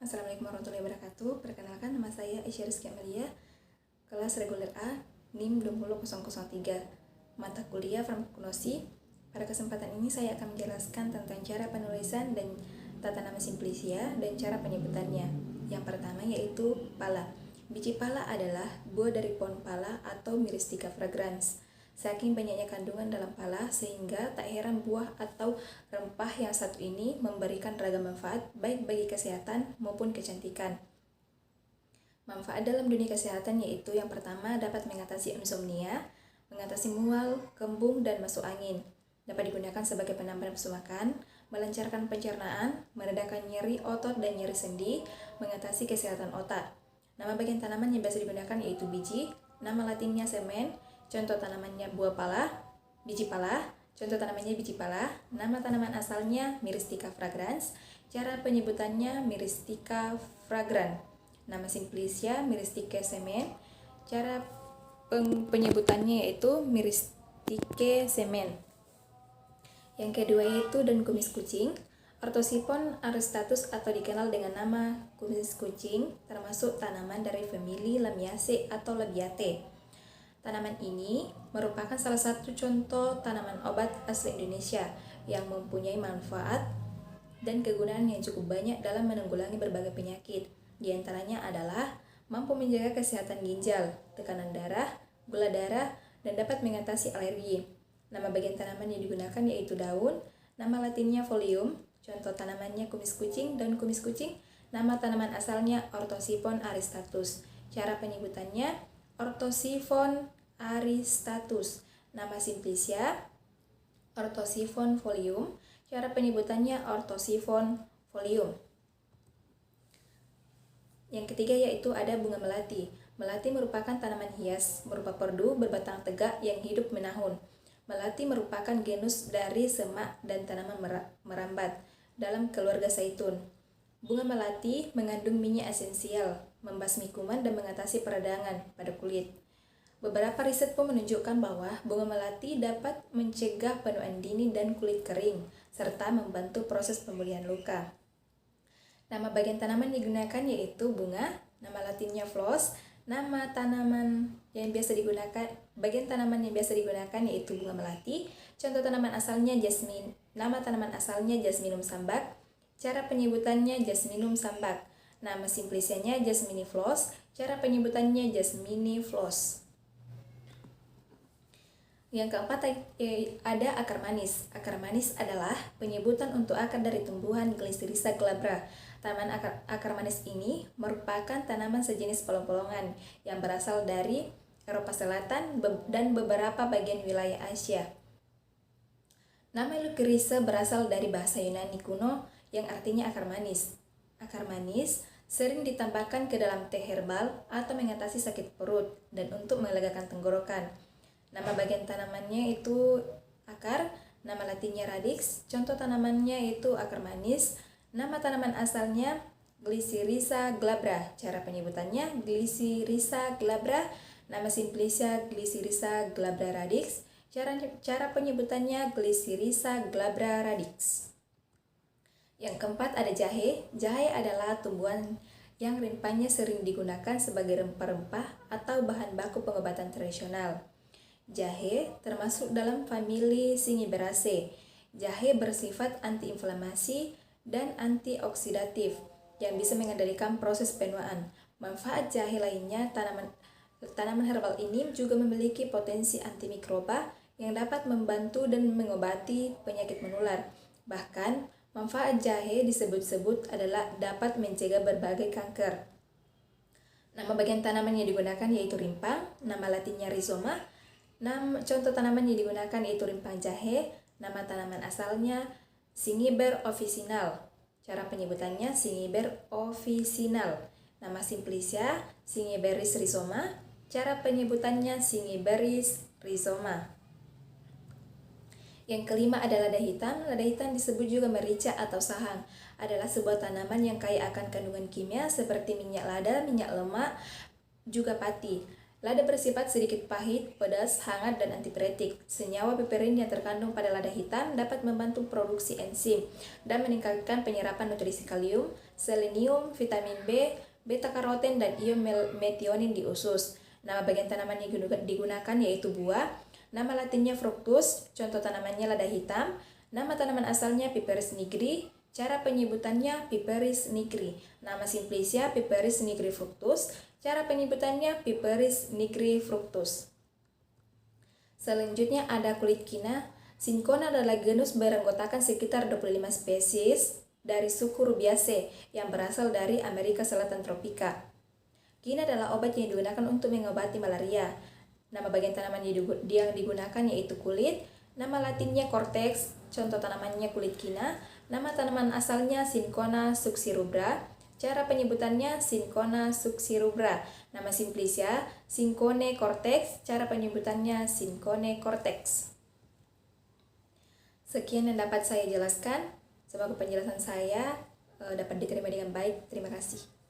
Assalamualaikum warahmatullahi wabarakatuh. Perkenalkan, nama saya Aisyah Rizky Amelia, kelas reguler A, NIM 20003, mata kuliah farmakologi. Pada kesempatan ini saya akan menjelaskan tentang cara penulisan dan tata nama simplicia dan cara penyebutannya. Yang pertama yaitu pala. Biji pala adalah buah dari pohon pala atau Myristica fragrans. Saking banyaknya kandungan dalam pala, sehingga tak heran buah atau rempah yang satu ini memberikan ragam manfaat baik bagi kesehatan maupun kecantikan. Manfaat dalam dunia kesehatan yaitu yang pertama dapat mengatasi insomnia, mengatasi mual, kembung, dan masuk angin. Dapat digunakan sebagai penambah nafsu makan, melancarkan pencernaan, meredakan nyeri otot dan nyeri sendi, mengatasi kesehatan otak. Nama bagian tanaman yang biasa digunakan yaitu biji, nama latinnya semen, contoh tanamannya buah pala, biji pala, contoh tanamannya biji pala, nama tanaman asalnya Myristica fragrans, cara penyebutannya Myristica fragrans, nama simplicia Myristica semen, cara penyebutannya yaitu Myristica semen. Yang kedua yaitu daun kumis kucing, Orthosiphon aristatus atau dikenal dengan nama kumis kucing, termasuk tanaman dari famili Lamiaceae atau Labiatae. Tanaman ini merupakan salah satu contoh tanaman obat asli Indonesia yang mempunyai manfaat dan kegunaan yang cukup banyak dalam menanggulangi berbagai penyakit. Di antaranya adalah mampu menjaga kesehatan ginjal, tekanan darah, gula darah, dan dapat mengatasi alergi. Nama bagian tanaman yang digunakan yaitu daun, nama latinnya folium, contoh tanamannya kumis kucing, daun kumis kucing, nama tanaman asalnya Orthosiphon aristatus. Cara penyebutannya Orthosiphon aristatus, nama simplicia Orthosiphon folium, cara penyebutannya Orthosiphon folium. Yang ketiga yaitu ada bunga melati. Melati merupakan tanaman hias berupa perdu berbatang tegak yang hidup menahun. Melati merupakan genus dari semak dan tanaman merambat dalam keluarga zaitun. Bunga melati mengandung minyak esensial, membasmi kuman dan mengatasi peradangan pada kulit. Beberapa riset pun menunjukkan bahwa bunga melati dapat mencegah penuaan dini dan kulit kering, serta membantu proses pemulihan luka. Nama bagian tanaman yang digunakan yaitu bunga, nama latinnya Phlox, nama tanaman yang biasa digunakan, bagian tanaman yang biasa digunakan yaitu bunga melati, contoh tanaman asalnya jasmin, nama tanaman asalnya Jasminum sambac, cara penyebutannya Jasminum sambac. Nama simplicianya Jasminiflos, cara penyebutannya Jasminiflos. Yang keempat ada akar manis. Akar manis adalah penyebutan untuk akar dari tumbuhan Glycyrrhiza glabra. Tanaman akar manis ini merupakan tanaman sejenis polong-polongan yang berasal dari Eropa Selatan dan beberapa bagian wilayah Asia. Nama Glycyrrhiza berasal dari bahasa Yunani kuno yang artinya akar manis. Akar manis sering ditambahkan ke dalam teh herbal atau mengatasi sakit perut dan untuk melegakan tenggorokan. Nama bagian tanamannya itu akar, nama latinnya radix, contoh tanamannya itu akar manis, nama tanaman asalnya Glycyrrhiza glabra, cara penyebutannya Glycyrrhiza glabra, nama simplicia Glycyrrhiza glabra radix, cara penyebutannya Glycyrrhiza glabra radix. Yang keempat ada jahe. Jahe adalah tumbuhan yang rempahnya sering digunakan sebagai rempah-rempah atau bahan baku pengobatan tradisional. Jahe termasuk dalam famili Zingiberaceae. Jahe bersifat antiinflamasi dan antioksidatif yang bisa mengendalikan proses penuaan. Manfaat jahe lainnya, tanaman herbal ini juga memiliki potensi antimikroba yang dapat membantu dan mengobati penyakit menular. Bahkan, manfaat jahe disebut-sebut adalah dapat mencegah berbagai kanker. Nama bagian tanaman yang digunakan yaitu rimpang, nama latinnya rhizoma. Contoh tanaman yang digunakan yaitu rimpang jahe, nama tanaman asalnya Zingiber officinal. Cara penyebutannya Zingiber officinal. Nama simplicia Zingiberis rhizoma. Cara penyebutannya Zingiberis rhizoma. Yang kelima ada lada hitam. Lada hitam disebut juga merica atau sahang. Adalah sebuah tanaman yang kaya akan kandungan kimia seperti minyak lada, minyak lemak, juga pati. Lada bersifat sedikit pahit, pedas, hangat, dan antipiretik. Senyawa piperin yang terkandung pada lada hitam dapat membantu produksi enzim dan meningkatkan penyerapan nutrisi kalium, selenium, vitamin B, beta-karoten, dan ion metionin di usus. Nama bagian tanaman yang digunakan yaitu buah. Nama latinnya fructus, contoh tanamannya lada hitam. Nama tanaman asalnya Piperis nigri. Cara penyebutannya Piperis nigri. Nama simplicia Piperis nigri fructus. Cara penyebutannya Piperis nigri fructus. Selanjutnya ada kulit kina. Cinchona adalah genus beranggotakan sekitar 25 spesies dari suku Rubiaceae yang berasal dari Amerika Selatan tropika. Kina adalah obat yang digunakan untuk mengobati malaria. Nama bagian tanaman yang digunakan yaitu kulit. Nama latinnya cortex, contoh tanamannya kulit kina. Nama tanaman asalnya Cinchona succirubra. Cara penyebutannya Cinchona succirubra. Nama simplicia Cinchone cortex. Cara penyebutannya Cinchone cortex. Sekian yang dapat saya jelaskan. Semoga penjelasan saya dapat diterima dengan baik. Terima kasih.